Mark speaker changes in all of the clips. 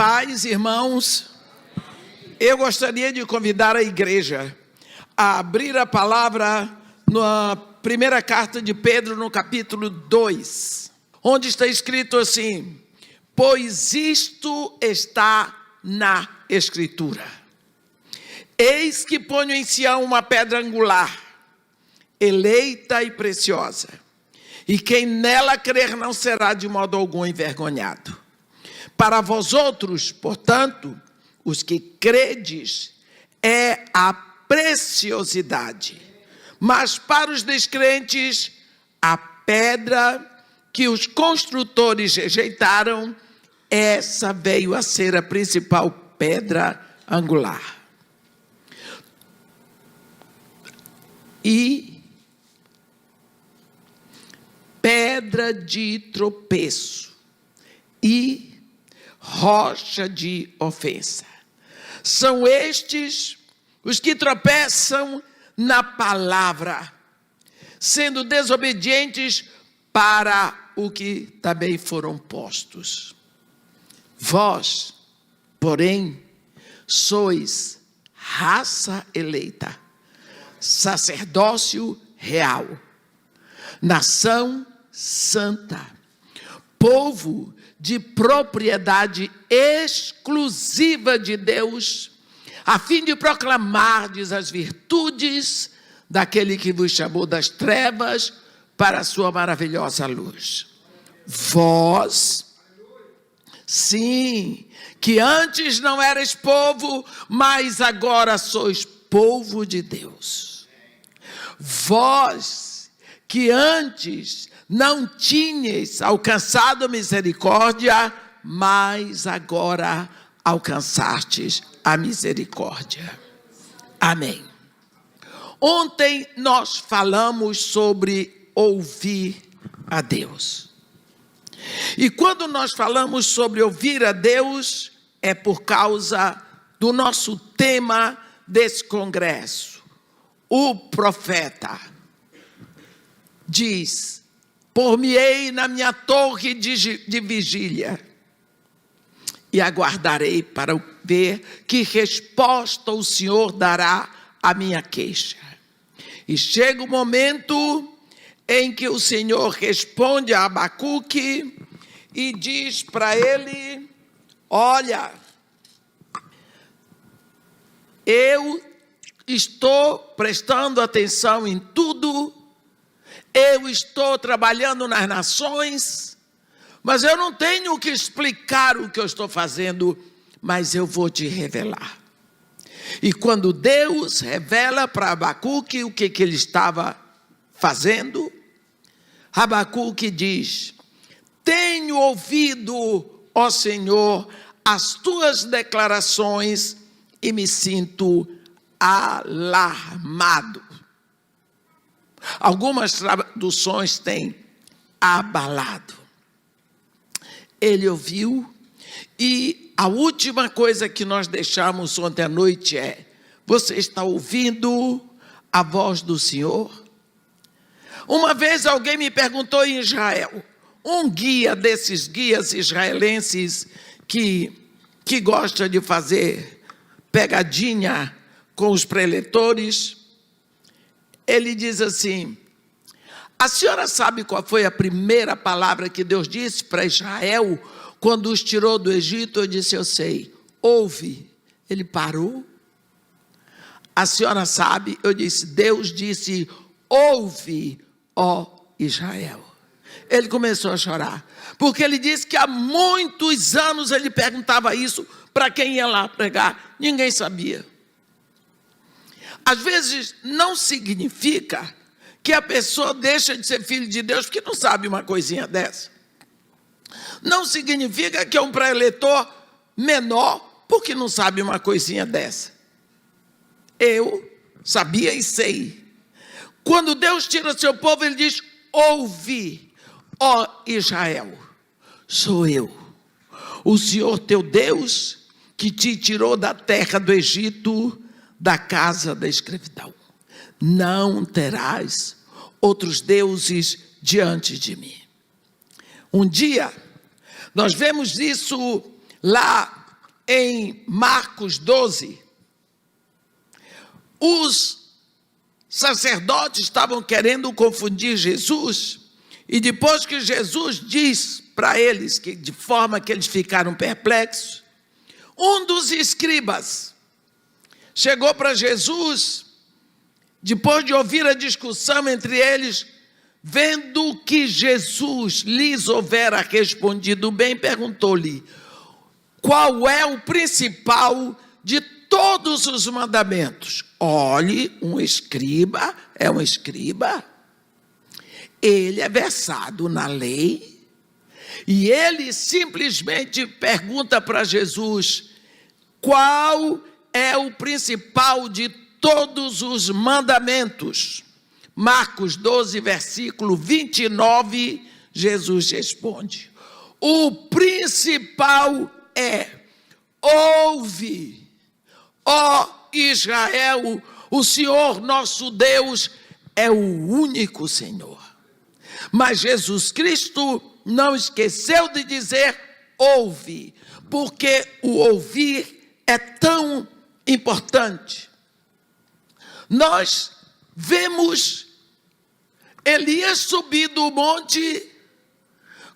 Speaker 1: paz, irmãos. Eu gostaria de convidar a igreja a abrir a palavra na primeira carta de Pedro, no capítulo 2, onde está escrito assim: pois isto está na Escritura. Eis que ponho em Sião uma pedra angular, eleita e preciosa, e quem nela crer não será de modo algum envergonhado. Para vós outros, portanto, os que credes, é a preciosidade, mas para os descrentes, a pedra que os construtores rejeitaram, essa veio a ser a principal pedra angular. E pedra de tropeço e rocha de ofensa. São estes os que tropeçam na palavra, sendo desobedientes para o que também foram postos. Vós, porém, sois raça eleita, sacerdócio real, nação santa, povo de propriedade exclusiva de Deus, a fim de proclamardes as virtudes daquele que vos chamou das trevas para a sua maravilhosa luz. Vós, sim, que antes não erais povo, mas agora sois povo de Deus. Vós, que antes não tinhas alcançado misericórdia, mas agora alcançastes a misericórdia. Amém. Ontem nós falamos sobre ouvir a Deus. E quando nós falamos sobre ouvir a Deus, é por causa do nosso tema desse congresso. O profeta diz: por-me-ei na minha torre de vigília e aguardarei para ver que resposta o Senhor dará à minha queixa. E chega o momento em que o Senhor responde a Abacuque e diz para ele: olha, eu estou prestando atenção em tudo, eu estou trabalhando nas nações, mas eu não tenho que explicar o que eu estou fazendo, mas eu vou te revelar. E quando Deus revela para Abacuque o que ele estava fazendo, Abacuque diz: tenho ouvido, ó Senhor, as tuas declarações e me sinto alarmado. Algumas traduções têm abalado. Ele ouviu, e a última coisa que nós deixamos ontem à noite é: você está ouvindo a voz do Senhor? Uma vez alguém me perguntou em Israel, um guia desses guias israelenses que gosta de fazer pegadinha com os preletores, ele diz assim: a senhora sabe qual foi a primeira palavra que Deus disse para Israel quando os tirou do Egito? Eu disse: eu sei. Ouve. Ele parou. A senhora sabe? Eu disse: Deus disse: ouve, ó Israel. Ele começou a chorar, porque ele disse que há muitos anos ele perguntava isso para quem ia lá pregar, ninguém sabia. Às vezes não significa que a pessoa deixa de ser filho de Deus porque não sabe uma coisinha dessa. Não significa que é um pré-eleitor menor porque não sabe uma coisinha dessa. Eu sabia e sei. Quando Deus tira seu povo, ele diz: ouve, ó Israel, sou eu, o Senhor teu Deus, que te tirou da terra do Egito, da casa da escravidão. Não terás outros deuses diante de mim. Um dia, nós vemos isso lá em Marcos 12, os sacerdotes estavam querendo confundir Jesus, e depois que Jesus diz para eles, que de forma que eles ficaram perplexos, um dos escribas chegou para Jesus, depois de ouvir a discussão entre eles, vendo que Jesus lhes houvera respondido bem, perguntou-lhe: qual é o principal de todos os mandamentos? Olhe, um escriba é um escriba, ele é versado na lei, e ele simplesmente pergunta para Jesus: qual é o principal de todos os mandamentos? Marcos 12, versículo 29, Jesus responde: o principal é: ouve, ó Israel, o Senhor nosso Deus é o único Senhor. Mas Jesus Cristo não esqueceu de dizer ouve, porque o ouvir é tão importante. Nós vemos Elias subir do monte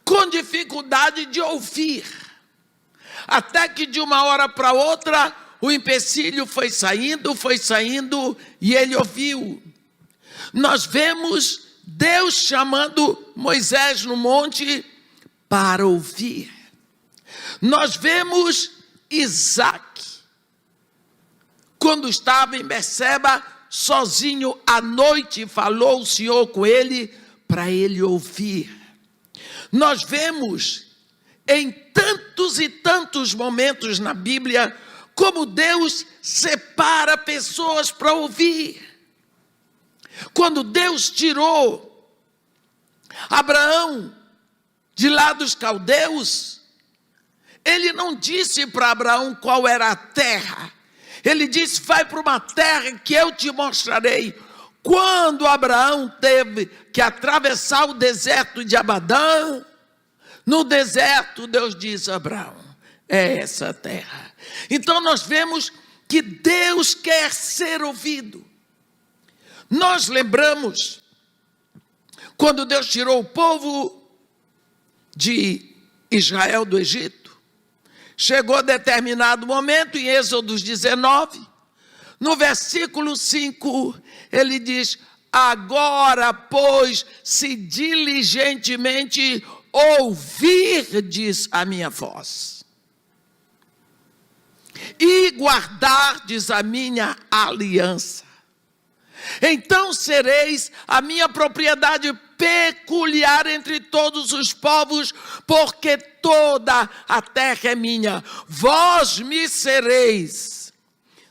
Speaker 1: com dificuldade de ouvir, até que de uma hora para outra o empecilho foi saindo e ele ouviu. Nós vemos Deus chamando Moisés no monte para ouvir. Nós vemos Isaac, quando estava em Berseba, sozinho à noite, falou o Senhor com ele para ele ouvir. Nós vemos em tantos e tantos momentos na Bíblia como Deus separa pessoas para ouvir. Quando Deus tirou Abraão de lá dos caldeus, ele não disse para Abraão qual era a terra. Ele disse: vai para uma terra que eu te mostrarei. Quando Abraão teve que atravessar o deserto de Abadã, no deserto Deus disse a Abraão: é essa terra. Então nós vemos que Deus quer ser ouvido. Nós lembramos quando Deus tirou o povo de Israel do Egito. Chegou a determinado momento, em Êxodo 19, no versículo 5, ele diz: agora, pois, se diligentemente ouvirdes a minha voz, e guardardes a minha aliança, então sereis a minha propriedade peculiar entre todos os povos, porque toda a terra é minha. Vós me sereis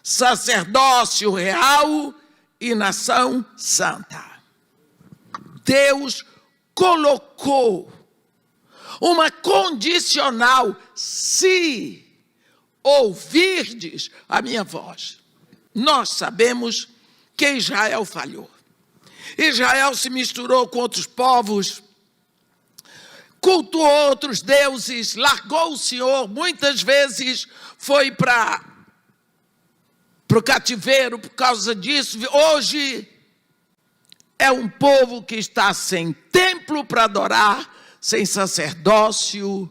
Speaker 1: sacerdócio real e nação santa. Deus colocou uma condicional: se ouvirdes a minha voz. Nós sabemos que Israel falhou. Israel se misturou com outros povos, cultuou outros deuses, largou o Senhor, muitas vezes foi para o cativeiro por causa disso. Hoje é um povo que está sem templo para adorar, sem sacerdócio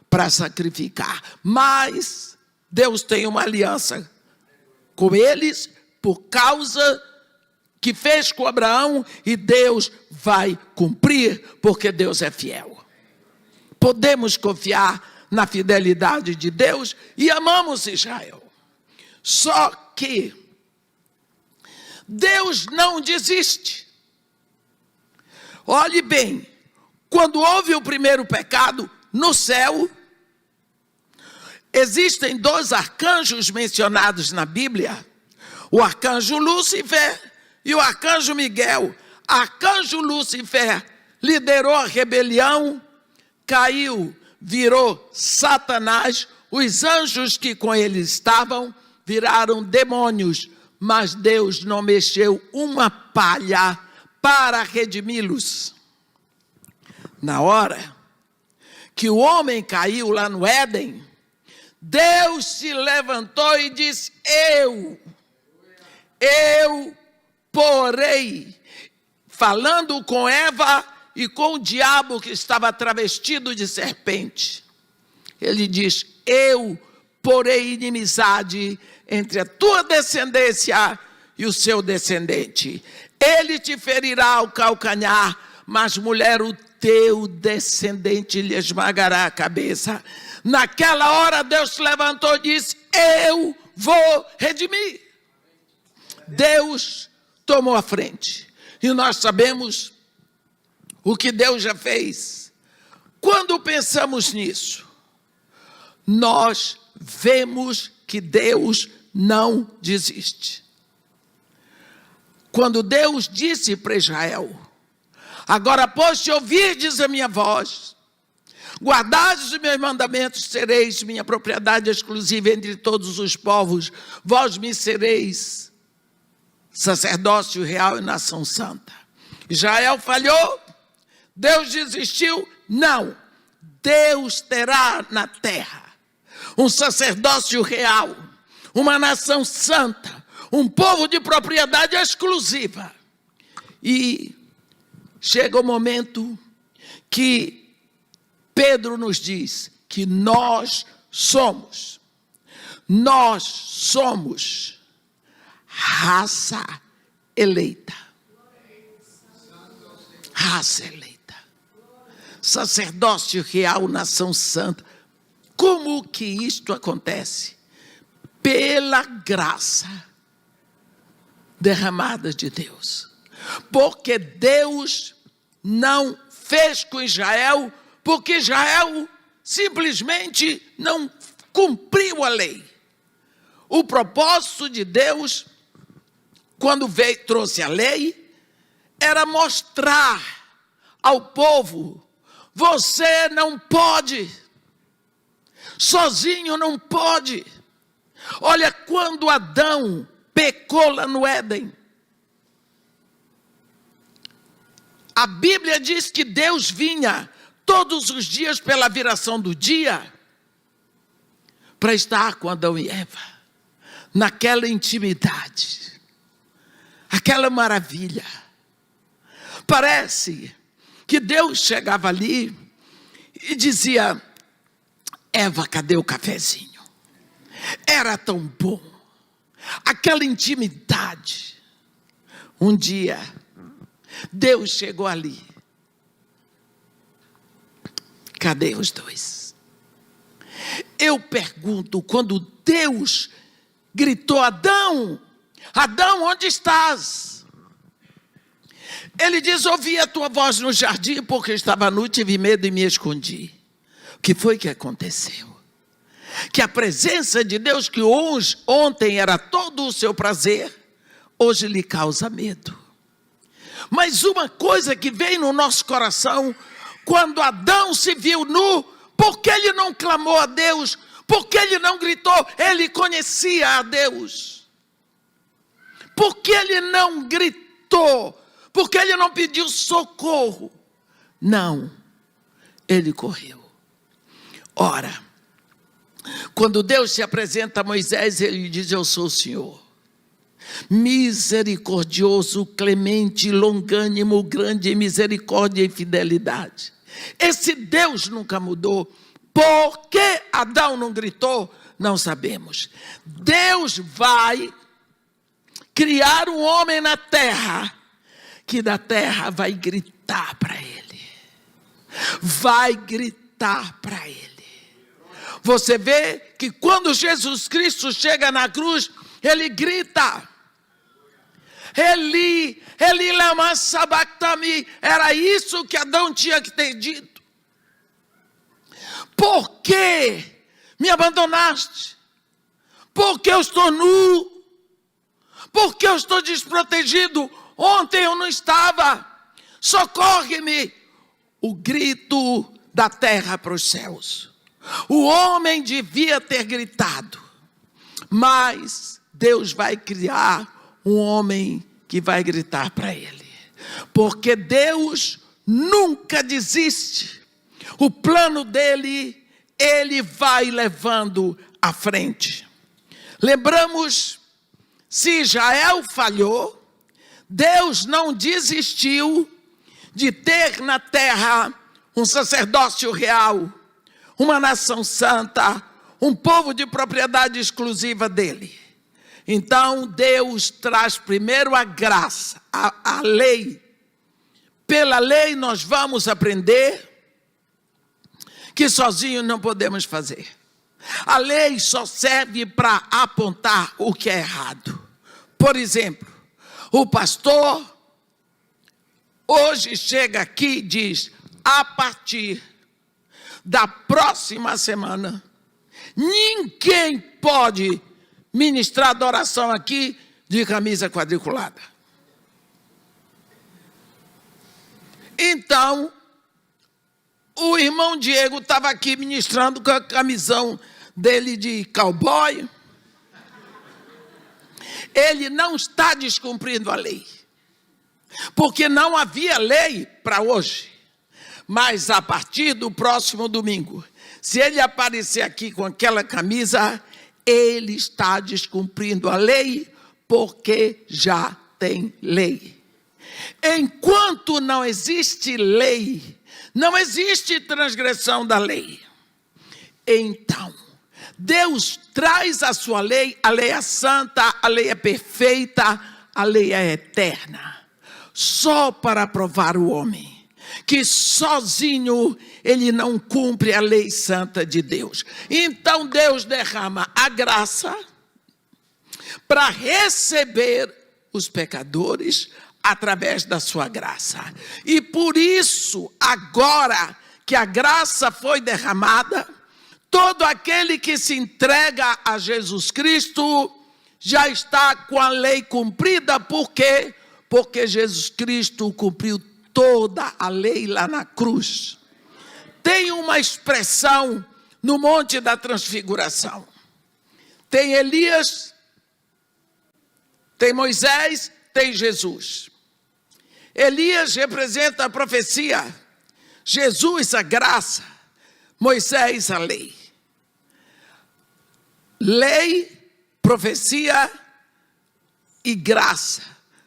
Speaker 1: para sacrificar. Mas Deus tem uma aliança com eles por causa que fez com Abraão, e Deus vai cumprir, porque Deus é fiel. Podemos confiar na fidelidade de Deus e amamos Israel. Só que Deus não desiste. Olhe bem, quando houve o primeiro pecado no céu, existem 2 arcanjos mencionados na Bíblia: o arcanjo Lúcifer e o arcanjo Miguel. Arcanjo Lúcifer liderou a rebelião, caiu, virou Satanás. Os anjos que com ele estavam viraram demônios, mas Deus não mexeu uma palha para redimi-los. Na hora que o homem caiu lá no Éden, Deus se levantou e disse: eu porei, falando com Eva e com o diabo que estava travestido de serpente. Ele diz: eu porei inimizade entre a tua descendência e o seu descendente. Ele te ferirá o calcanhar, mas, mulher, o teu descendente lhe esmagará a cabeça. Naquela hora Deus se levantou e disse: eu vou redimir. Deus tomou a frente. E nós sabemos o que Deus já fez. Quando pensamos nisso, nós vemos que Deus não desiste. Quando Deus disse para Israel: agora, pois, se ouvirdes a minha voz, guardardes os meus mandamentos, sereis minha propriedade exclusiva entre todos os povos, vós me sereis sacerdócio real e nação santa. Israel falhou, Deus desistiu? Não. Deus terá na terra um sacerdócio real, uma nação santa, um povo de propriedade exclusiva. E chega o momento que Pedro nos diz que nós somos raça eleita. Raça eleita. Sacerdócio real, nação santa. Como que isto acontece? Pela graça derramada de Deus. Porque Deus não fez com Israel, porque Israel simplesmente não cumpriu a lei. O propósito de Deus, quando trouxe a lei, era mostrar ao povo: você não pode, sozinho não pode. Olha, quando Adão pecou lá no Éden, a Bíblia diz que Deus vinha todos os dias pela viração do dia para estar com Adão e Eva, naquela intimidade, aquela maravilha. Parece que Deus chegava ali e dizia: Eva, cadê o cafezinho? Era tão bom, aquela intimidade. Um dia, Deus chegou ali. Cadê os dois? Eu pergunto, quando Deus gritou: Adão, Adão, onde estás? Ele diz: ouvi a tua voz no jardim, porque estava nu, tive medo e me escondi. O que foi que aconteceu? Que a presença de Deus, que hoje, ontem era todo o seu prazer, hoje lhe causa medo. Mas uma coisa que veio no nosso coração, quando Adão se viu nu, porque ele não clamou a Deus, porque ele não gritou, ele conhecia a Deus. Porque ele não gritou, porque ele não pediu socorro. Não, ele correu. Ora, quando Deus se apresenta a Moisés, ele diz: eu sou o Senhor, misericordioso, clemente, longânimo, grande em misericórdia e fidelidade. Esse Deus nunca mudou. Por que Adão não gritou? Não sabemos. Deus vai criar um homem na terra, que da terra vai gritar para ele. Vai gritar para ele. Você vê que quando Jesus Cristo chega na cruz, ele grita: Eli, Eli lama sabachthani. Era isso que Adão tinha que ter dito. Por que me abandonaste? Porque eu estou nu? Porque eu estou desprotegido? Ontem eu não estava. Socorre-me. O grito da terra para os céus. O homem devia ter gritado, mas Deus vai criar um homem que vai gritar para ele. Porque Deus nunca desiste. O plano dele, ele vai levando à frente. Lembramos, se Israel falhou, Deus não desistiu de ter na terra um sacerdócio real, uma nação santa, um povo de propriedade exclusiva dele. Então, Deus traz primeiro a graça, a lei. Pela lei nós vamos aprender que sozinhos não podemos fazer. A lei só serve para apontar o que é errado. Por exemplo, o pastor hoje chega aqui e diz: a partir da próxima semana, ninguém pode ministrar adoração aqui de camisa quadriculada. Então, o irmão Diego estava aqui ministrando com a camisão dele de cowboy. Ele não está descumprindo a lei, porque não havia lei para hoje. Mas a partir do próximo domingo, se ele aparecer aqui com aquela camisa, ele está descumprindo a lei, porque já tem lei. Enquanto não existe lei, não existe transgressão da lei. Então, Deus traz a sua lei, a lei é santa, a lei é perfeita, a lei é eterna, só para provar o homem que sozinho ele não cumpre a lei santa de Deus. Então Deus derrama a graça para receber os pecadores através da sua graça. E por isso, agora que a graça foi derramada, todo aquele que se entrega a Jesus Cristo já está com a lei cumprida. Por quê? Porque Jesus Cristo cumpriu toda a lei lá na cruz. Tem uma expressão no Monte da Transfiguração. Tem Elias, tem Moisés, tem Jesus. Elias representa a profecia, Jesus a graça, Moisés a lei. Lei, profecia e graça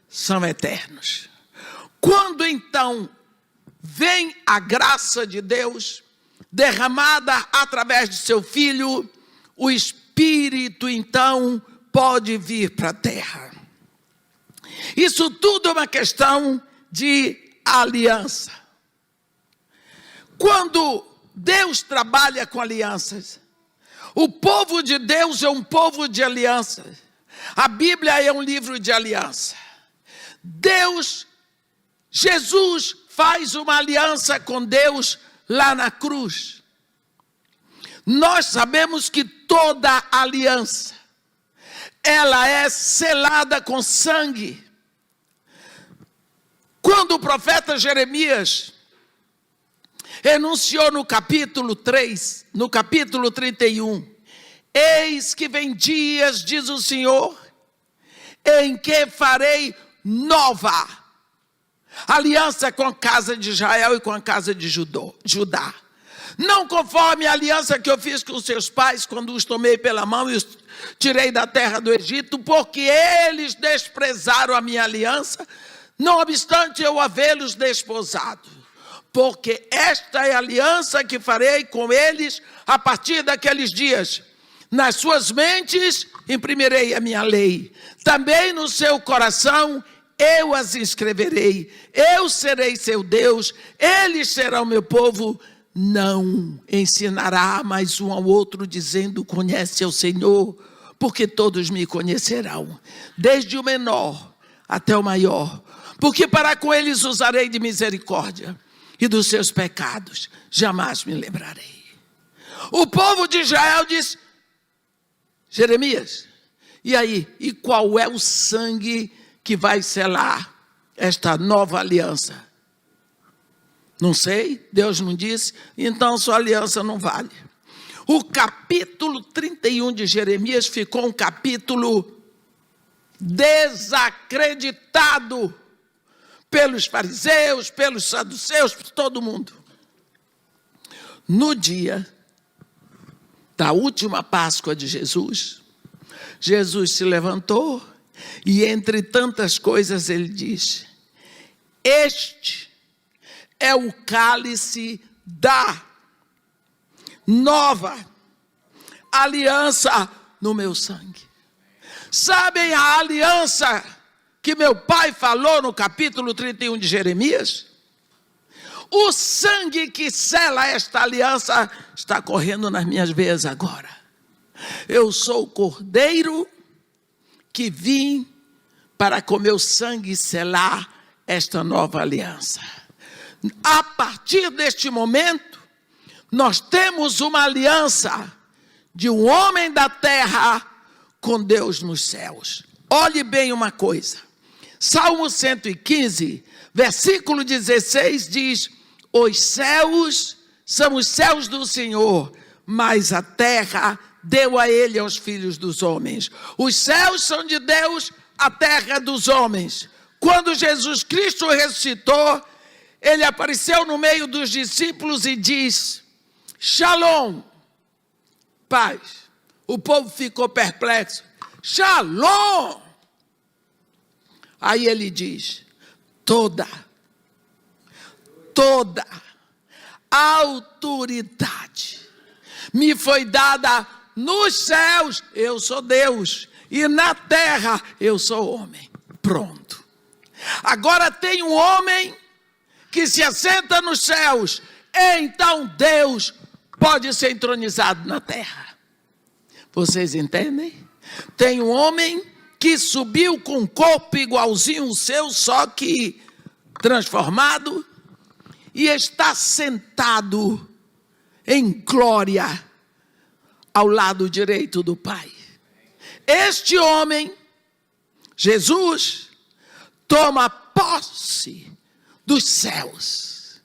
Speaker 1: são eternos. Quando então vem a graça de Deus, derramada através de seu Filho, o Espírito então pode vir para a terra. Isso tudo é uma questão de aliança. Quando Deus trabalha com alianças, o povo de Deus é um povo de aliança. A Bíblia é um livro de aliança. Jesus faz uma aliança com Deus lá na cruz. Nós sabemos que toda aliança, ela é selada com sangue. Quando o profeta Jeremias enunciou no capítulo 3, no capítulo 31, eis que vem dias, diz o Senhor, em que farei nova aliança com a casa de Israel e com a casa de Judá. Não conforme a aliança que eu fiz com seus pais, quando os tomei pela mão e os tirei da terra do Egito, porque eles desprezaram a minha aliança, não obstante eu havê-los desposado. Porque esta é a aliança que farei com eles a partir daqueles dias. Nas suas mentes imprimirei a minha lei, também no seu coração eu as inscreverei. Eu serei seu Deus, eles serão meu povo. Não ensinará mais um ao outro, dizendo: conhece o Senhor, porque todos me conhecerão, desde o menor até o maior. Porque para com eles usarei de misericórdia, e dos seus pecados jamais me lembrarei. O povo de Israel diz: Jeremias, e aí? E qual é o sangue que vai selar esta nova aliança? Não sei, Deus não disse, então sua aliança não vale. O capítulo 31 de Jeremias ficou um capítulo desacreditado pelos fariseus, pelos saduceus, por todo mundo. No dia da última Páscoa de Jesus, Jesus se levantou e, entre tantas coisas, ele diz: este é o cálice da nova aliança no meu sangue. Sabem a aliança que meu pai falou no capítulo 31 de Jeremias? O sangue que sela esta aliança está correndo nas minhas veias agora. Eu sou o cordeiro que vim para com meu sangue selar esta nova aliança. A partir deste momento, nós temos uma aliança de um homem da terra com Deus nos céus. Olhe bem uma coisa. Salmo 115, versículo 16 diz: os céus são os céus do Senhor, mas a terra deu a ele aos filhos dos homens. Os céus são de Deus, a terra dos homens. Quando Jesus Cristo ressuscitou, ele apareceu no meio dos discípulos e diz: Shalom, paz. O povo ficou perplexo. Shalom! Aí ele diz: toda autoridade me foi dada nos céus, eu sou Deus, e na terra eu sou homem. Pronto. Agora tem um homem que se assenta nos céus, então Deus pode ser entronizado na terra. Vocês entendem? Tem um homem que subiu com um corpo igualzinho ao seu, só que transformado, e está sentado em glória ao lado direito do Pai. Este homem, Jesus, toma posse dos céus.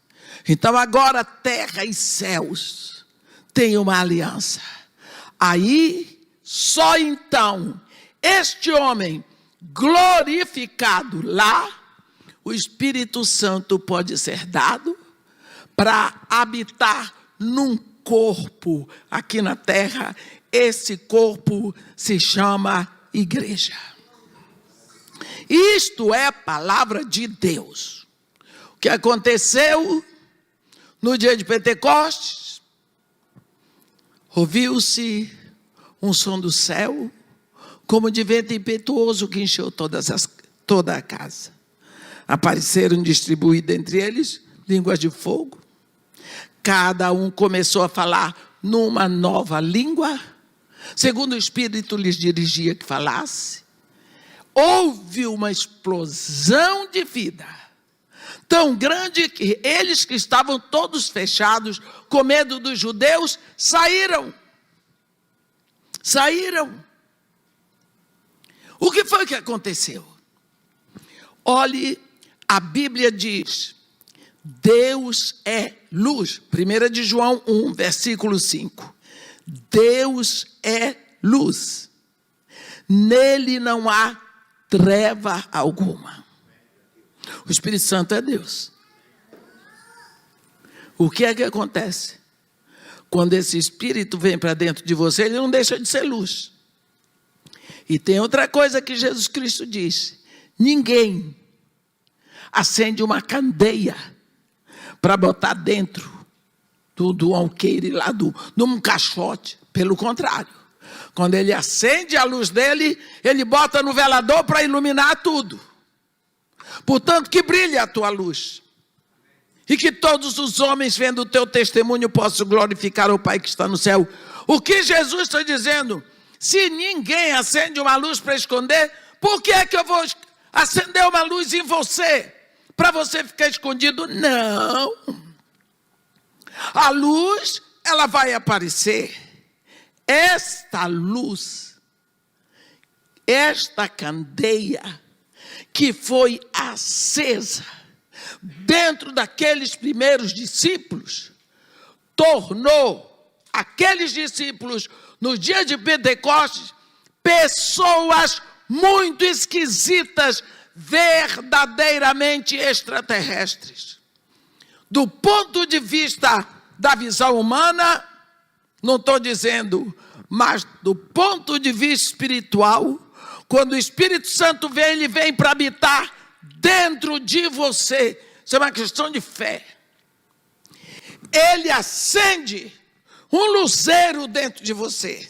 Speaker 1: Então agora terra e céus têm uma aliança. Aí, só então, este homem glorificado lá, o Espírito Santo pode ser dado para habitar num corpo aqui na terra. Esse corpo se chama igreja. Isto é a palavra de Deus. O que aconteceu no dia de Pentecostes? Ouviu-se um som do céu, como de vento impetuoso que encheu toda a casa. Apareceram distribuídas entre eles línguas de fogo. Cada um começou a falar numa nova língua, segundo o Espírito lhes dirigia que falasse. Houve uma explosão de vida tão grande que eles que estavam todos fechados, com medo dos judeus, saíram. O que foi que aconteceu? Olhe, a Bíblia diz: Deus é luz. 1 de João 1, versículo 5. Deus é luz. Nele não há treva alguma. O Espírito Santo é Deus. O que é que acontece? Quando esse Espírito vem para dentro de você, ele não deixa de ser luz. E tem outra coisa que Jesus Cristo disse: ninguém acende uma candeia para botar dentro do alqueire lá, num caixote. Pelo contrário, quando ele acende a luz dele, ele bota no velador para iluminar tudo. Portanto, que brilhe a tua luz. E que todos os homens, vendo o teu testemunho, possam glorificar o Pai que está no céu. O que Jesus está dizendo? Se ninguém acende uma luz para esconder, por que é que eu vou acender uma luz em você? Para você ficar escondido? Não. A luz, ela vai aparecer. Esta luz, esta candeia que foi acesa dentro daqueles primeiros discípulos, tornou aqueles discípulos, no dia de Pentecostes, pessoas muito esquisitas, verdadeiramente extraterrestres. Do ponto de vista da visão humana, não estou dizendo, mas do ponto de vista espiritual, quando o Espírito Santo vem, ele vem para habitar dentro de você. Isso é uma questão de fé. Ele acende um luzeiro dentro de você.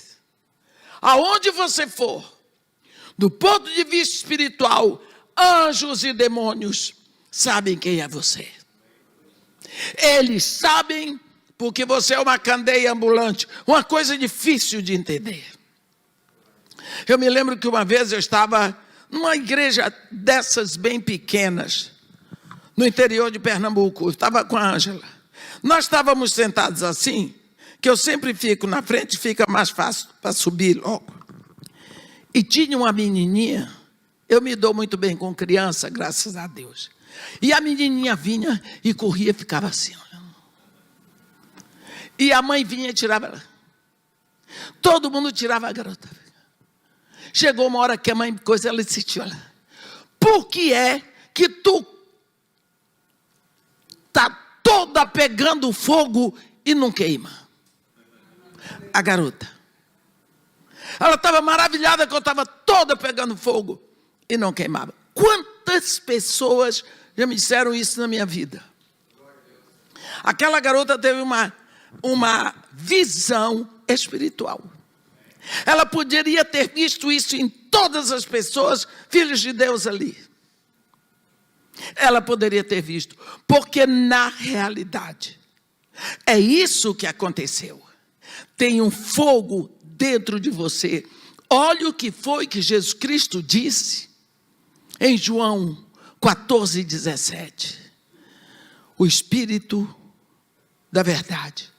Speaker 1: Aonde você for, do ponto de vista espiritual, anjos e demônios sabem quem é você. Eles sabem porque você é uma candeia ambulante, uma coisa difícil de entender. Eu me lembro que uma vez eu estava numa igreja dessas bem pequenas, no interior de Pernambuco. Eu estava com a Ângela. Nós estávamos sentados assim, que eu sempre fico na frente, fica mais fácil para subir logo. E tinha uma menininha, eu me dou muito bem com criança, graças a Deus. E a menininha vinha e corria, ficava assim. E a mãe vinha e tirava ela. Todo mundo tirava a garota. Chegou uma hora que a mãe, ela insistiu, olha, por que é que tu está toda pegando fogo e não queima? A garota. Ela estava maravilhada que eu estava toda pegando fogo e não queimava. Quantas pessoas já me disseram isso na minha vida? Aquela garota teve uma visão espiritual. Ela poderia ter visto isso em todas as pessoas, filhos de Deus ali. Ela poderia ter visto, porque na realidade, é isso que aconteceu. Tem um fogo dentro de você. Olha o que foi que Jesus Cristo disse em João 14:17. O Espírito da verdade,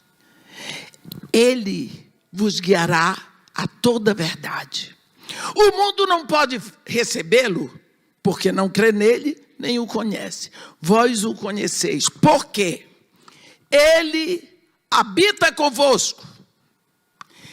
Speaker 1: ele vos guiará a toda a verdade. O mundo não pode recebê-lo, porque não crê nele, nem o conhece. Vós o conheceis, porque ele habita convosco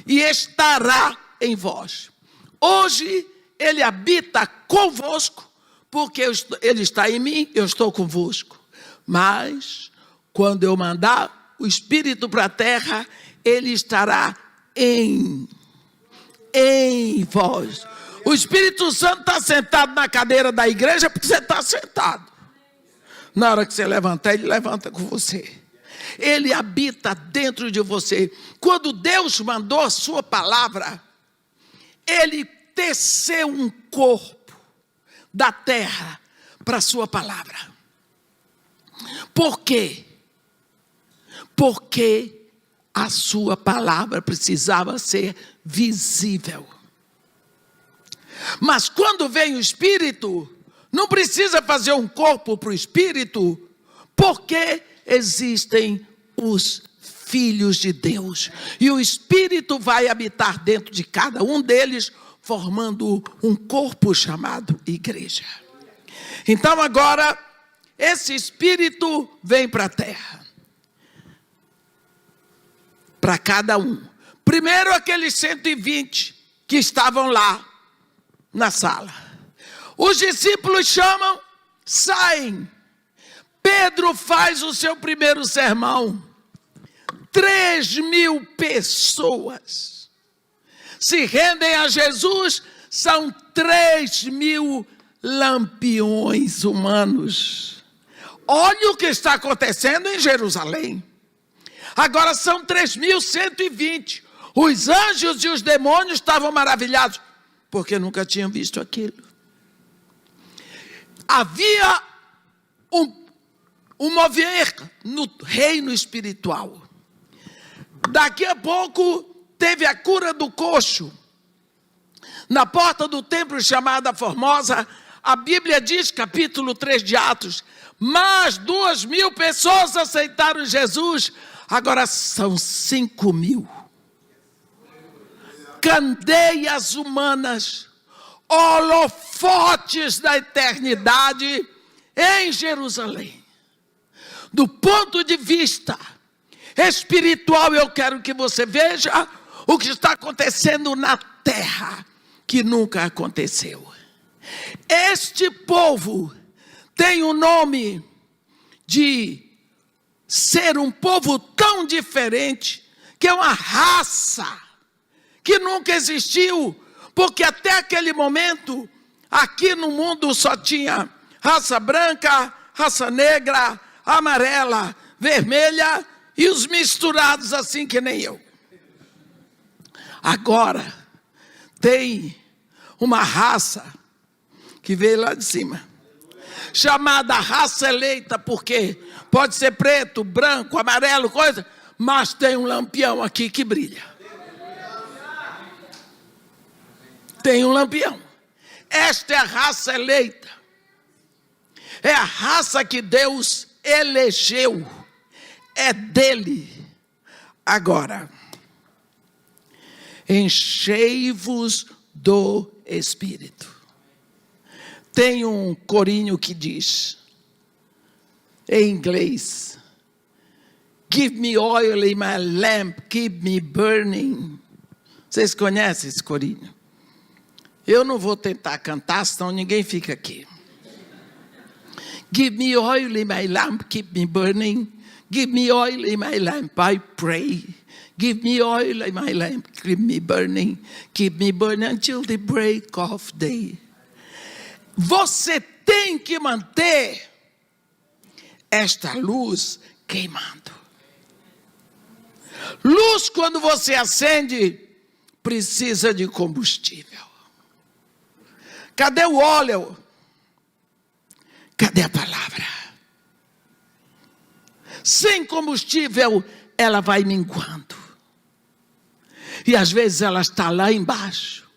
Speaker 1: e estará em vós. Hoje ele habita convosco, porque ele está em mim, eu estou convosco. Mas quando eu mandar o Espírito para a terra, ele estará em vós. O Espírito Santo está sentado na cadeira da igreja porque você está sentado. Na hora que você levantar, ele levanta com você. Ele habita dentro de você. Quando Deus mandou a sua palavra, ele teceu um corpo da terra para a sua palavra. Por quê? Porque a sua palavra precisava ser visível. Mas quando vem o Espírito, não precisa fazer um corpo para o Espírito, porque existem os filhos de Deus. E o Espírito vai habitar dentro de cada um deles, formando um corpo chamado igreja. Então agora, esse Espírito vem para a terra. Para cada um. Primeiro aqueles 120 que estavam lá na sala. Os discípulos chamam, saem. Pedro faz o seu primeiro sermão. 3.000 pessoas se rendem a Jesus. São 3.000 lampiões humanos. Olha o que está acontecendo em Jerusalém. Agora são 3.120. Os anjos e os demônios estavam maravilhados, porque nunca tinham visto aquilo. Havia um mover no reino espiritual. Daqui a pouco teve a cura do coxo. Na porta do templo chamada Formosa, a Bíblia diz, capítulo 3 de Atos, mas 2.000 pessoas aceitaram Jesus. Agora são 5.000. Candeias humanas, holofotes da eternidade em Jerusalém. Do ponto de vista espiritual, eu quero que você veja o que está acontecendo na terra, que nunca aconteceu. Este povo tem o nome de ser um povo tão diferente que é uma raça que nunca existiu, porque até aquele momento, aqui no mundo só tinha raça branca, raça negra, amarela, vermelha e os misturados assim que nem eu. Agora tem uma raça que veio lá de cima, chamada raça eleita, porque pode ser preto, branco, amarelo, coisa, mas tem um lampião aqui que brilha. Tem um lampião. Esta é a raça eleita. É a raça que Deus elegeu. É dele. Agora, enchei-vos do Espírito. Tem um corinho que diz, em inglês, give me oil in my lamp, keep me burning. Vocês conhecem esse corinho? Eu não vou tentar cantar, senão ninguém fica aqui. Give me oil in my lamp, keep me burning. Give me oil in my lamp, I pray. Give me oil in my lamp, keep me burning. Keep me burning until the break of day. Você tem que manter esta luz queimando. Luz, quando você acende, precisa de combustível. Cadê o óleo? Cadê a palavra? Sem combustível, ela vai minguando. E às vezes ela está lá embaixo.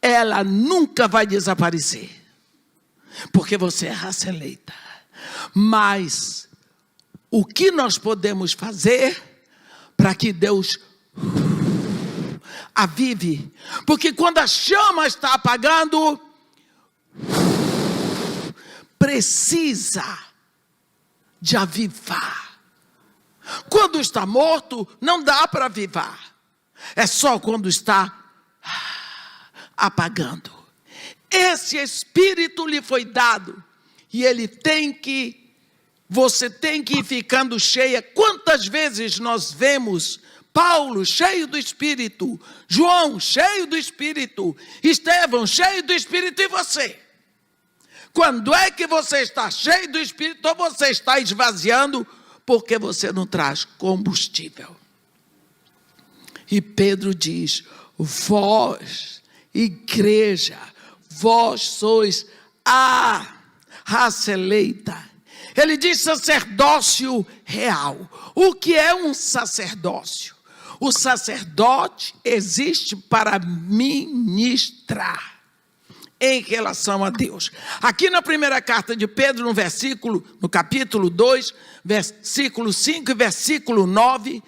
Speaker 1: Ela nunca vai desaparecer. Porque você é raça eleita. Mas o que nós podemos fazer para que Deus avive? Porque quando a chama está apagando, precisa de avivar. Quando está morto, não dá para avivar. É só quando está apagando. Esse Espírito lhe foi dado. E ele você tem que ir ficando cheia. Quantas vezes nós vemos Paulo cheio do Espírito, João cheio do Espírito, Estevão cheio do Espírito, e você? Quando é que você está cheio do Espírito ou você está esvaziando porque você não traz combustível? E Pedro diz, vós, igreja, vós sois a raça eleita. Ele diz sacerdócio real. O que é um sacerdócio? O sacerdote existe para ministrar em relação a Deus. Aqui na primeira carta de Pedro, no capítulo 2, versículo 5 e versículo 9,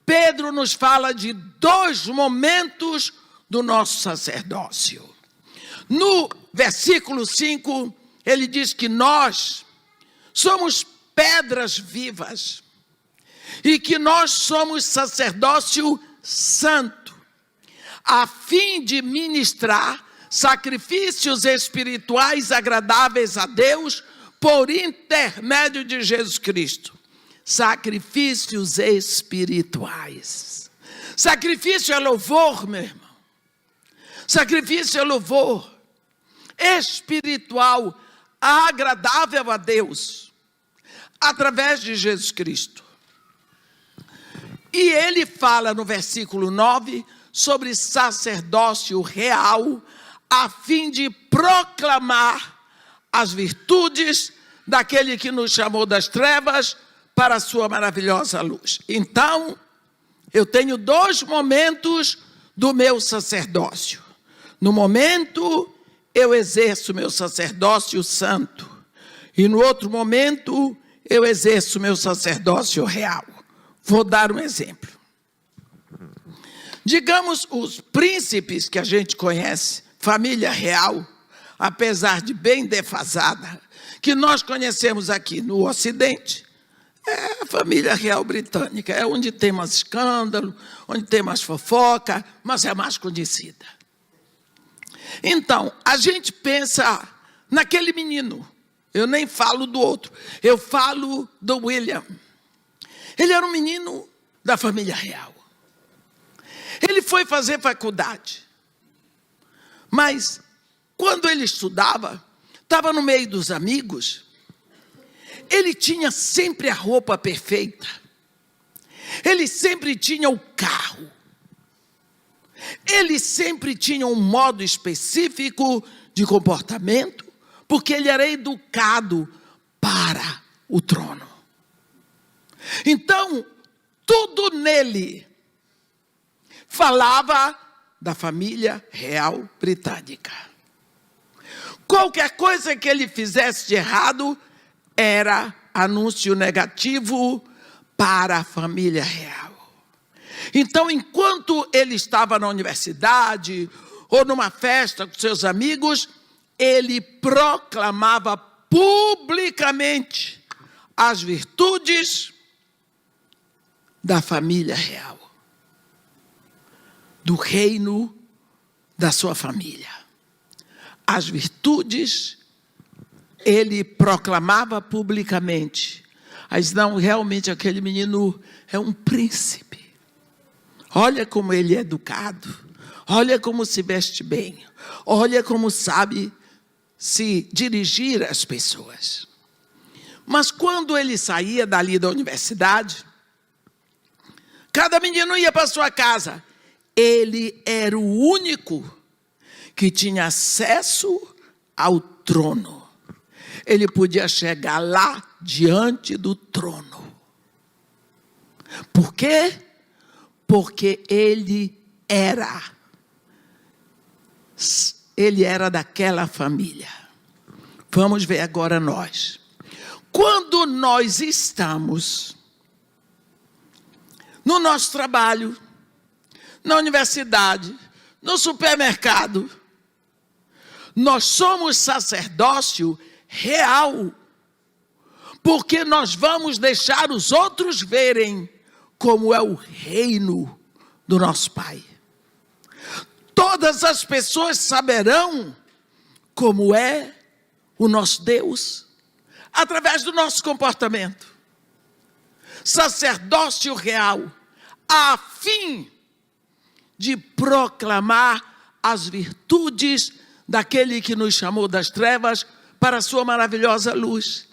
Speaker 1: Pedro nos fala de dois momentos do nosso sacerdócio. No versículo 5, ele diz que nós somos pedras vivas e que nós somos sacerdócio santo, a fim de ministrar sacrifícios espirituais agradáveis a Deus por intermédio de Jesus Cristo. Sacrifícios espirituais. Sacrifício é louvor, meu irmão. Sacrifício é louvor espiritual, agradável a Deus, através de Jesus Cristo. E ele fala no versículo 9 sobre sacerdócio real, a fim de proclamar as virtudes daquele que nos chamou das trevas para a sua maravilhosa luz. Então, eu tenho dois momentos do meu sacerdócio. No momento, eu exerço meu sacerdócio santo. E no outro momento, eu exerço meu sacerdócio real. Vou dar um exemplo. Digamos, os príncipes que a gente conhece, família real, apesar de bem defasada, que nós conhecemos aqui no Ocidente, é a família real britânica. É onde tem mais escândalo, onde tem mais fofoca, mas é mais conhecida. Então, a gente pensa naquele menino. Eu nem falo do outro. Eu falo do William. Ele era um menino da família real. Ele foi fazer faculdade. Mas, quando ele estudava, estava no meio dos amigos, ele tinha sempre a roupa perfeita. Ele sempre tinha o carro. Ele sempre tinha um modo específico de comportamento, porque ele era educado para o trono. Então, tudo nele falava da família real britânica. Qualquer coisa que ele fizesse de errado era anúncio negativo para a família real. Então, enquanto ele estava na universidade ou numa festa com seus amigos, ele proclamava publicamente as virtudes da família real, do reino da sua família. As virtudes ele proclamava publicamente. Mas não, realmente aquele menino é um príncipe. Olha como ele é educado. Olha como se veste bem. Olha como sabe se dirigir às pessoas. Mas quando ele saía dali da universidade, cada menino ia para sua casa. Ele era o único que tinha acesso ao trono. Ele podia chegar lá diante do trono. Por quê? Porque ele era daquela família. Vamos ver agora nós. Quando nós estamos no nosso trabalho, na universidade, no supermercado, nós somos sacerdócio real, porque nós vamos deixar os outros verem como é o reino do nosso Pai. Todas as pessoas saberão como é o nosso Deus, através do nosso comportamento. Sacerdócio real, a fim de proclamar as virtudes daquele que nos chamou das trevas para a sua maravilhosa luz.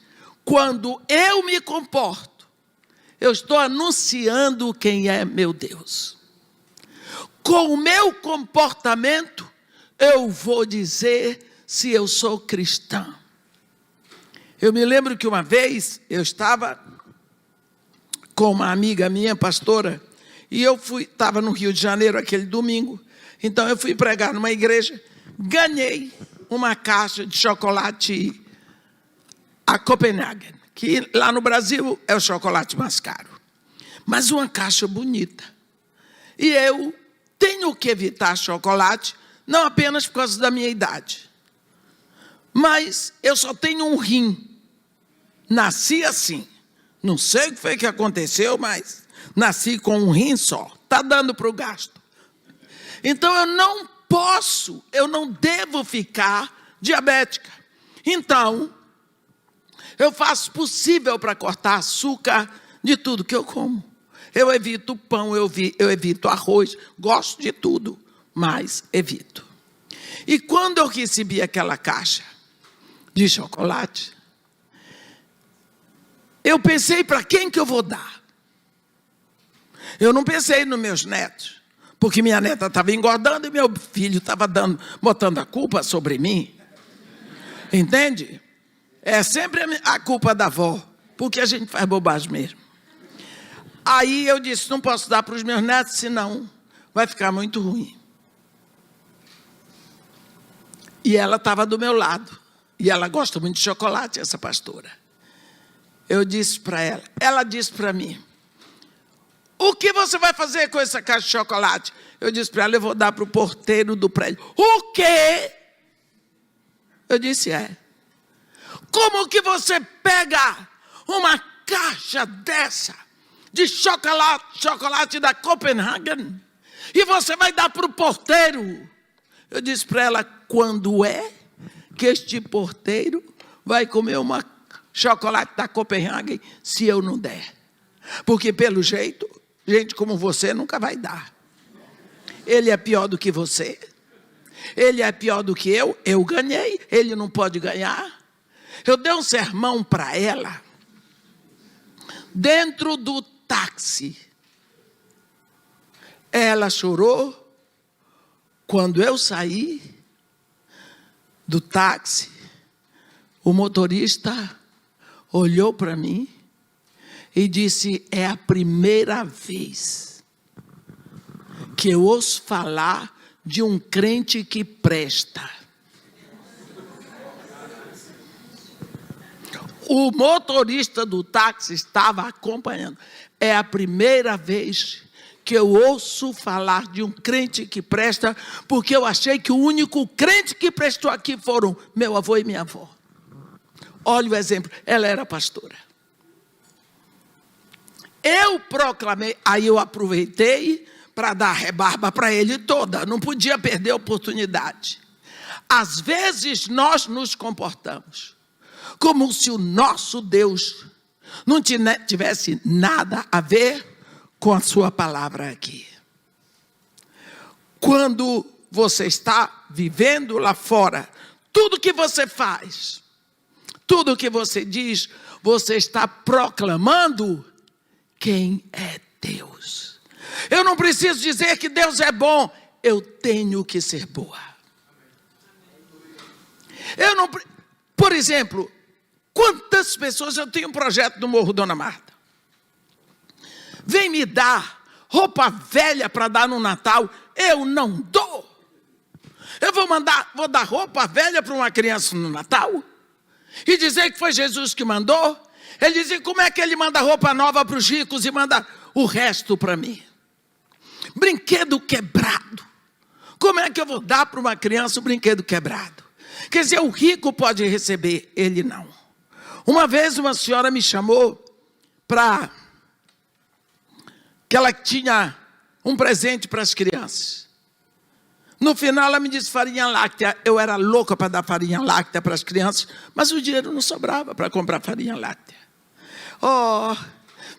Speaker 1: Quando eu me comporto, eu estou anunciando quem é meu Deus. Com o meu comportamento, eu vou dizer se eu sou cristã. Eu me lembro que uma vez eu estava com uma amiga minha, pastora, e eu estava no Rio de Janeiro aquele domingo. Então eu fui pregar numa igreja, ganhei uma caixa de chocolate a Copenhagen, que lá no Brasil é o chocolate mais caro. Mas uma caixa bonita. E eu tenho que evitar chocolate, não apenas por causa da minha idade. Mas eu só tenho um rim. Nasci assim. Não sei o que foi que aconteceu, mas nasci com um rim só. Está dando para o gasto. Então eu não devo ficar diabética. Então, eu faço o possível para cortar açúcar de tudo que eu como. Eu evito pão, eu evito arroz, gosto de tudo, mas evito. E quando eu recebi aquela caixa de chocolate, eu pensei, para quem que eu vou dar? Eu não pensei nos meus netos, porque minha neta estava engordando e meu filho estava botando a culpa sobre mim. Entende? É sempre a culpa da avó, porque a gente faz bobagem mesmo. Aí eu disse, não posso dar para os meus netos, senão vai ficar muito ruim. E ela estava do meu lado. E ela gosta muito de chocolate, essa pastora. Eu disse para ela disse para mim, o que você vai fazer com essa caixa de chocolate? Eu disse para ela, eu vou dar para o porteiro do prédio. O quê? Eu disse, como que você pega uma caixa dessa de chocolate da Copenhagen e você vai dar para o porteiro? Eu disse para ela, quando é que este porteiro vai comer uma chocolate da Copenhagen se eu não der? Porque pelo jeito, gente como você nunca vai dar. Ele é pior do que você? Ele é pior do que eu ganhei, ele não pode ganhar. Eu dei um sermão para ela, dentro do táxi. Ela chorou. Quando eu saí do táxi, o motorista olhou para mim e disse: é a primeira vez que eu ouço falar de um crente que presta. O motorista do táxi estava acompanhando. É a primeira vez que eu ouço falar de um crente que presta, porque eu achei que o único crente que prestou aqui foram meu avô e minha avó. Olha o exemplo, ela era pastora. Eu proclamei, aí eu aproveitei para dar rebarba para ele toda, não podia perder a oportunidade. Às vezes nós nos comportamos como se o nosso Deus não tivesse nada a ver com a sua palavra aqui. Quando você está vivendo lá fora, tudo que você faz, tudo que você diz, você está proclamando quem é Deus. Eu não preciso dizer que Deus é bom, eu tenho que ser boa. Por exemplo, quantas pessoas, eu tenho um projeto no Morro Dona Marta, vem me dar roupa velha para dar no Natal, eu não dou. Eu vou dar roupa velha para uma criança no Natal e dizer que foi Jesus que mandou. Ele dizia: como é que ele manda roupa nova para os ricos e manda o resto para mim? Brinquedo quebrado. Como é que eu vou dar para uma criança um brinquedo quebrado? Quer dizer, o rico pode receber, ele não. Uma vez uma senhora me chamou para que ela tinha um presente para as crianças. No final ela me disse farinha láctea. Eu era louca para dar farinha láctea para as crianças, mas o dinheiro não sobrava para comprar farinha láctea.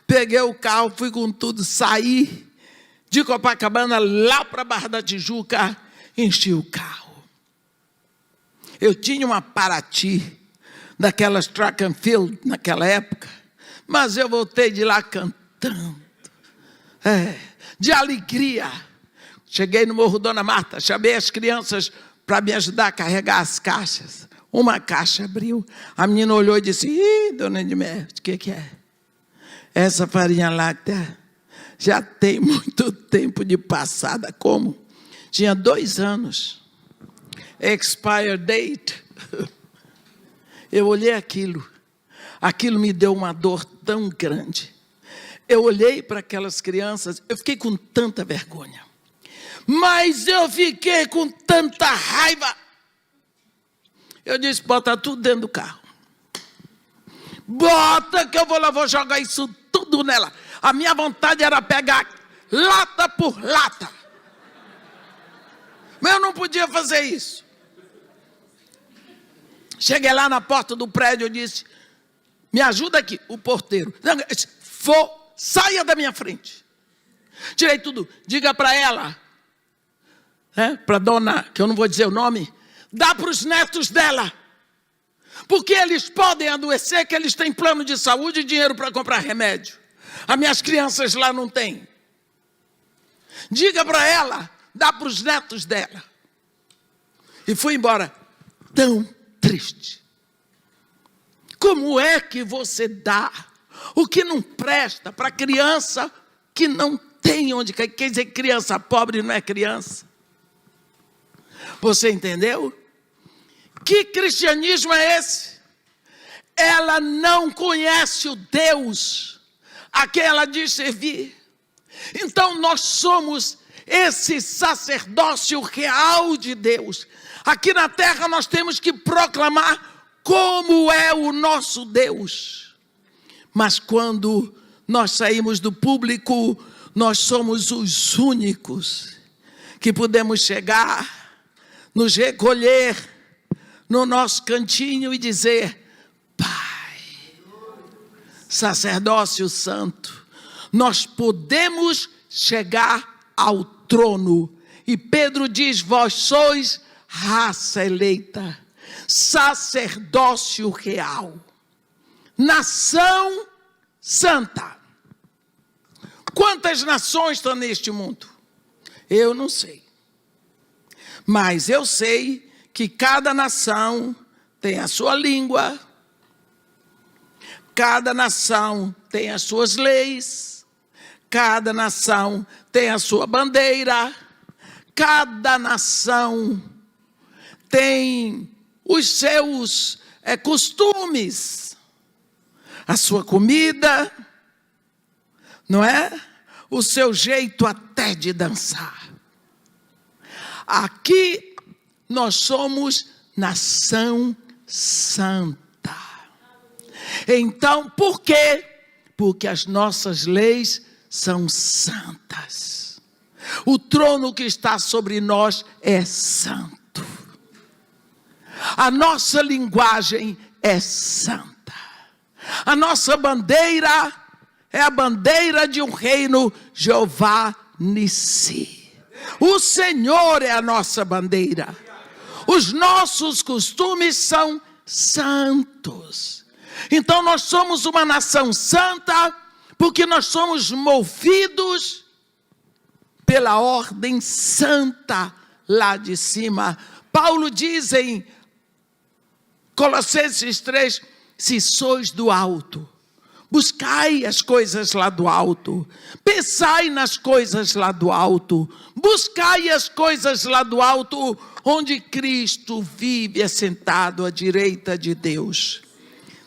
Speaker 1: Peguei o carro, fui com tudo, saí de Copacabana lá para Barra da Tijuca, enchi o carro. Eu tinha uma Paraty, daquelas track and field naquela época, mas eu voltei de lá cantando. De alegria. Cheguei no Morro Dona Marta, chamei as crianças para me ajudar a carregar as caixas. Uma caixa abriu, a menina olhou e disse: ih, dona Edmé, o que é? Essa farinha láctea já tem muito tempo de passada. Como? Tinha 2 anos. Expire date. Eu olhei aquilo me deu uma dor tão grande. Eu olhei para aquelas crianças, eu fiquei com tanta vergonha, mas eu fiquei com tanta raiva. Eu disse: bota tudo dentro do carro. Bota que eu vou jogar isso tudo nela. A minha vontade era pegar lata por lata, mas eu não podia fazer isso. Cheguei lá na porta do prédio, eu disse: me ajuda aqui. O porteiro: saia da minha frente. Tirei tudo. Diga para ela, para dona, que eu não vou dizer o nome, dá para os netos dela, porque eles podem adoecer, que eles têm plano de saúde e dinheiro para comprar remédio. As minhas crianças lá não têm. Diga para ela, dá para os netos dela. E fui embora tão triste. Como é que você dá o que não presta para criança que não tem onde cair? Quer dizer, criança pobre não é criança. Você entendeu? Que cristianismo é esse? Ela não conhece o Deus a quem ela diz servir. Então nós somos esse sacerdócio real de Deus. Aqui na terra nós temos que proclamar como é o nosso Deus. Mas quando nós saímos do público, nós somos os únicos que podemos chegar, nos recolher no nosso cantinho e dizer: Pai, sacerdócio santo, nós podemos chegar ao trono E Pedro diz: vós sois raça eleita, sacerdócio real, nação santa. Quantas nações estão neste mundo? Eu não sei. Mas eu sei que cada nação tem a sua língua, cada nação tem as suas leis, cada nação tem a sua bandeira, cada nação tem os seus costumes, a sua comida, não é? O seu jeito até de dançar. Aqui nós somos nação santa. Então, por quê? Porque as nossas leis são santas. O trono que está sobre nós é santo. A nossa linguagem é santa. A nossa bandeira é a bandeira de um reino, Jeová Nissi. O Senhor é a nossa bandeira. Os nossos costumes são santos. Então nós somos uma nação santa, porque nós somos movidos pela ordem santa lá de cima. Paulo diz em Colossenses 3, se sois do alto, buscai as coisas lá do alto, pensai nas coisas lá do alto, buscai as coisas lá do alto, onde Cristo vive assentado à direita de Deus.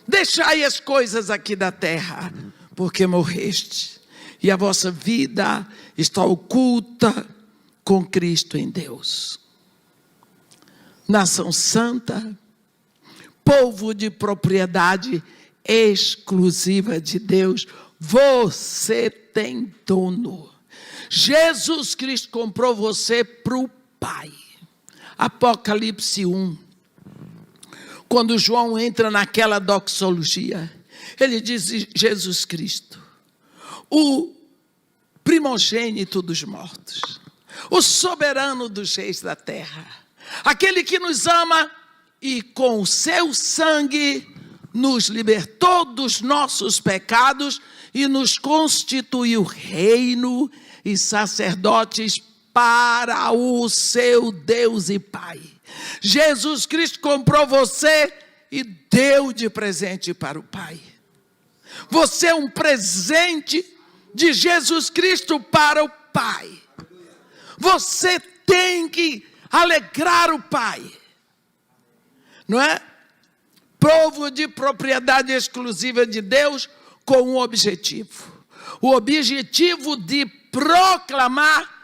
Speaker 1: Deixai as coisas aqui da terra, porque morreste, e a vossa vida está oculta com Cristo em Deus. Nação santa, povo de propriedade exclusiva de Deus, você tem dono. Jesus Cristo comprou você para o Pai. Apocalipse 1. Quando João entra naquela doxologia, ele diz: Jesus Cristo, o primogênito dos mortos, o soberano dos reis da terra, aquele que nos ama e com o seu sangue nos libertou dos nossos pecados e nos constituiu reino e sacerdotes para o seu Deus e Pai. Jesus Cristo comprou você e deu de presente para o Pai. Você é um presente de Jesus Cristo para o Pai. Você tem que alegrar o Pai, não é? Povo de propriedade exclusiva de Deus com um objetivo. O objetivo de proclamar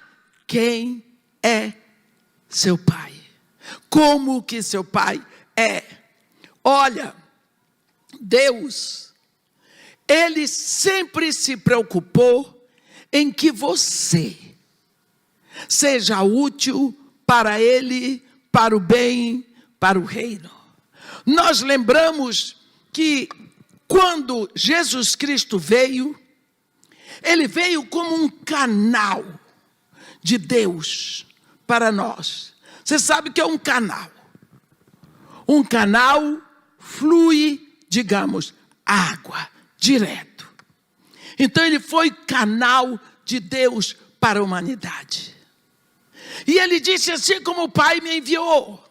Speaker 1: quem é seu Pai. Como que seu Pai é. Olha, Deus, Ele sempre se preocupou em que você seja útil para Ele, para o bem, para o reino. Nós lembramos que quando Jesus Cristo veio, Ele veio como um canal de Deus para nós. Você sabe o que é um canal? Um canal flui, digamos, água, direto. Então Ele foi canal de Deus para a humanidade. E Ele disse: assim como o Pai me enviou,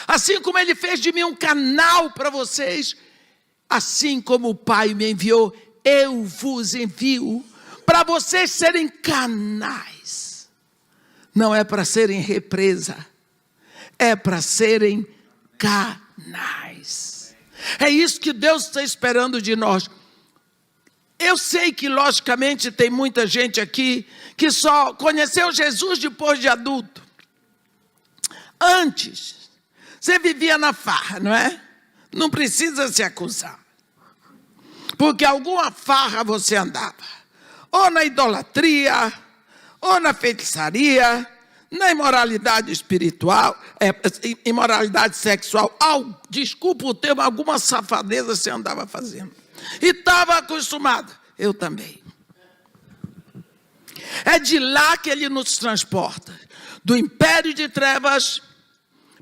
Speaker 1: assim como Ele fez de mim um canal para vocês, assim como o Pai me enviou, eu vos envio para vocês serem canais. Não é para serem represa, é para serem canais. É isso que Deus está esperando de nós. Eu sei que, logicamente, tem muita gente aqui que só conheceu Jesus depois de adulto. Antes, você vivia na farra, não é? Não precisa se acusar. Porque alguma farra você andava. Ou na idolatria, ou na feitiçaria, na imoralidade espiritual, imoralidade sexual. Desculpa o termo, alguma safadeza você andava fazendo. E estava acostumado. Eu também. É de lá que ele nos transporta, do império de trevas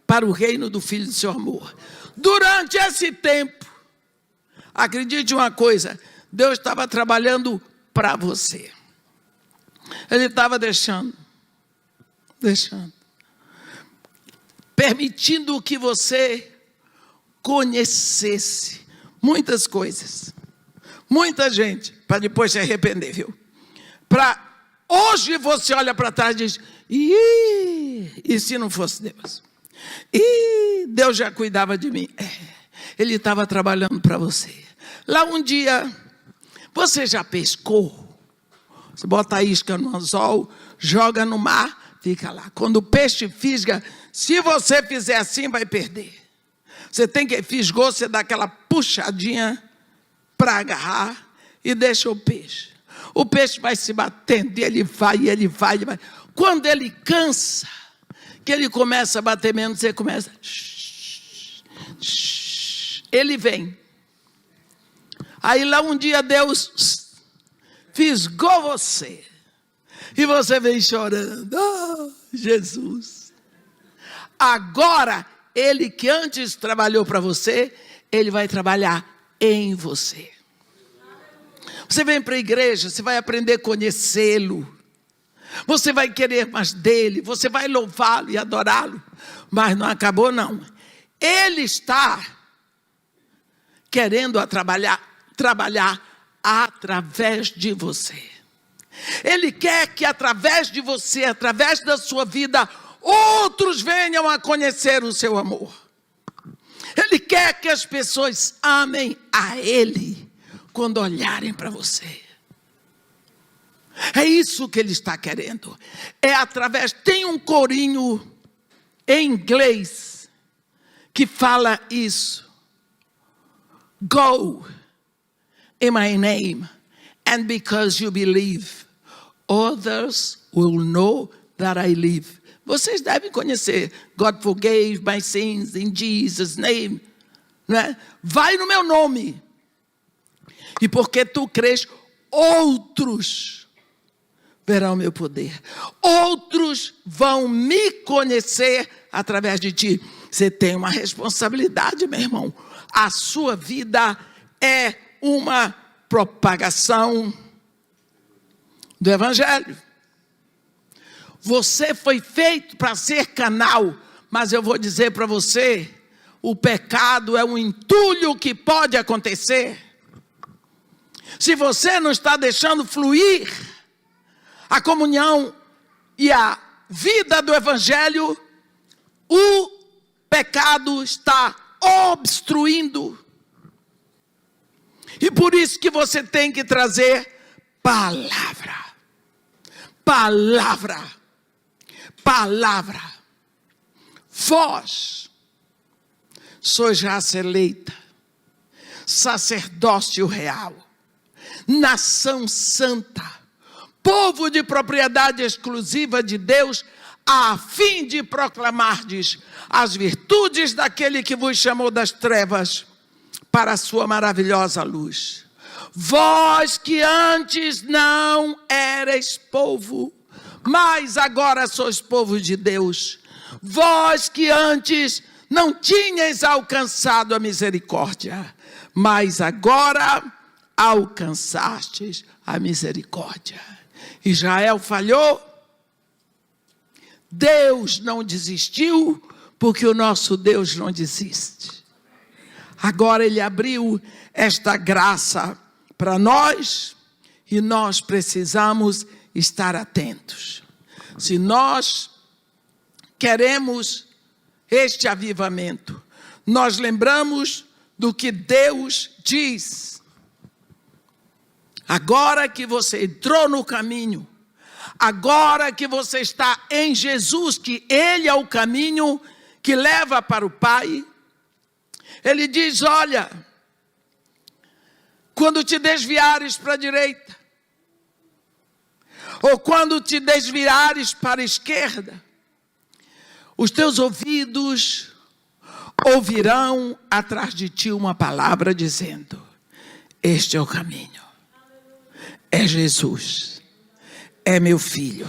Speaker 1: para o reino do Filho do seu amor. Durante esse tempo, acredite uma coisa, Deus estava trabalhando para você. Ele estava deixando, permitindo que você conhecesse muitas coisas, muita gente, para depois se arrepender, viu? Hoje você olha para trás e diz, e se não fosse Deus? Deus já cuidava de mim. Ele estava trabalhando para você. Lá um dia, você já pescou? Você bota a isca no anzol, joga no mar, fica lá. Quando o peixe fisga, se você fizer assim, vai perder. Você tem que fisgou, você dá aquela puxadinha para agarrar e deixa o peixe. O peixe vai se batendo, e ele vai. Quando ele cansa, que ele começa a bater menos, você começa... Ele vem. Aí lá um dia Deus fisgou você. E você vem chorando. Oh, Jesus. Agora, ele que antes trabalhou para você, ele vai trabalhar em você. Você vem para a igreja, você vai aprender a conhecê-lo. Você vai querer mais dele, você vai louvá-lo e adorá-lo. Mas não acabou não. Ele está querendo trabalhar através de você. Ele quer que através de você, através da sua vida, outros venham a conhecer o seu amor. Ele quer que as pessoas amem a ele quando olharem para você. É isso que ele está querendo. É através... Tem um corinho em inglês que fala isso. Go in my name, and because you believe, others will know that I live. Vocês devem conhecer. God forgave my sins in Jesus' name. Né? Vai no meu nome. E porque tu crês, outros verão meu poder. Outros vão me conhecer através de ti. Você tem uma responsabilidade, meu irmão. A sua vida é uma propagação do Evangelho. Você foi feito para ser canal, mas eu vou dizer para você, o pecado é um entulho que pode acontecer. Se você não está deixando fluir a comunhão e a vida do Evangelho, o pecado está obstruindo. E por isso que você tem que trazer palavra. Palavra. Palavra. Vós sois raça eleita, sacerdócio real, nação santa, povo de propriedade exclusiva de Deus, a fim de proclamardes as virtudes daquele que vos chamou das trevas para a sua maravilhosa luz. Vós que antes não erais povo, mas agora sois povo de Deus. Vós que antes não tinhais alcançado a misericórdia, mas agora alcançastes a misericórdia. Israel falhou, Deus não desistiu, porque o nosso Deus não desiste. Agora ele abriu esta graça para nós e nós precisamos estar atentos. Se nós queremos este avivamento, nós lembramos do que Deus diz. Agora que você entrou no caminho, agora que você está em Jesus, que Ele é o caminho que leva para o Pai, Ele diz, olha, quando te desviares para a direita, ou quando te desviares para a esquerda, os teus ouvidos ouvirão atrás de ti uma palavra dizendo, este é o caminho, é Jesus, é meu filho.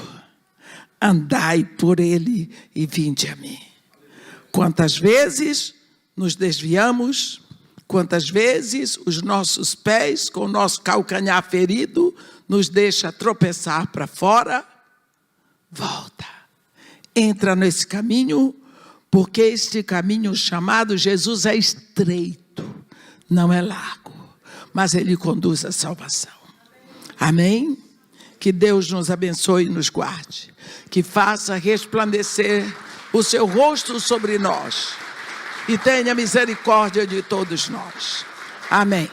Speaker 1: Andai por ele e vinde a mim. Quantas vezes nos desviamos, quantas vezes os nossos pés, com o nosso calcanhar ferido, nos deixa tropeçar para fora, volta. Entra nesse caminho, porque este caminho chamado Jesus é estreito, não é largo, mas ele conduz à salvação. Amém? Que Deus nos abençoe e nos guarde, que faça resplandecer o seu rosto sobre nós e tenha misericórdia de todos nós. Amém.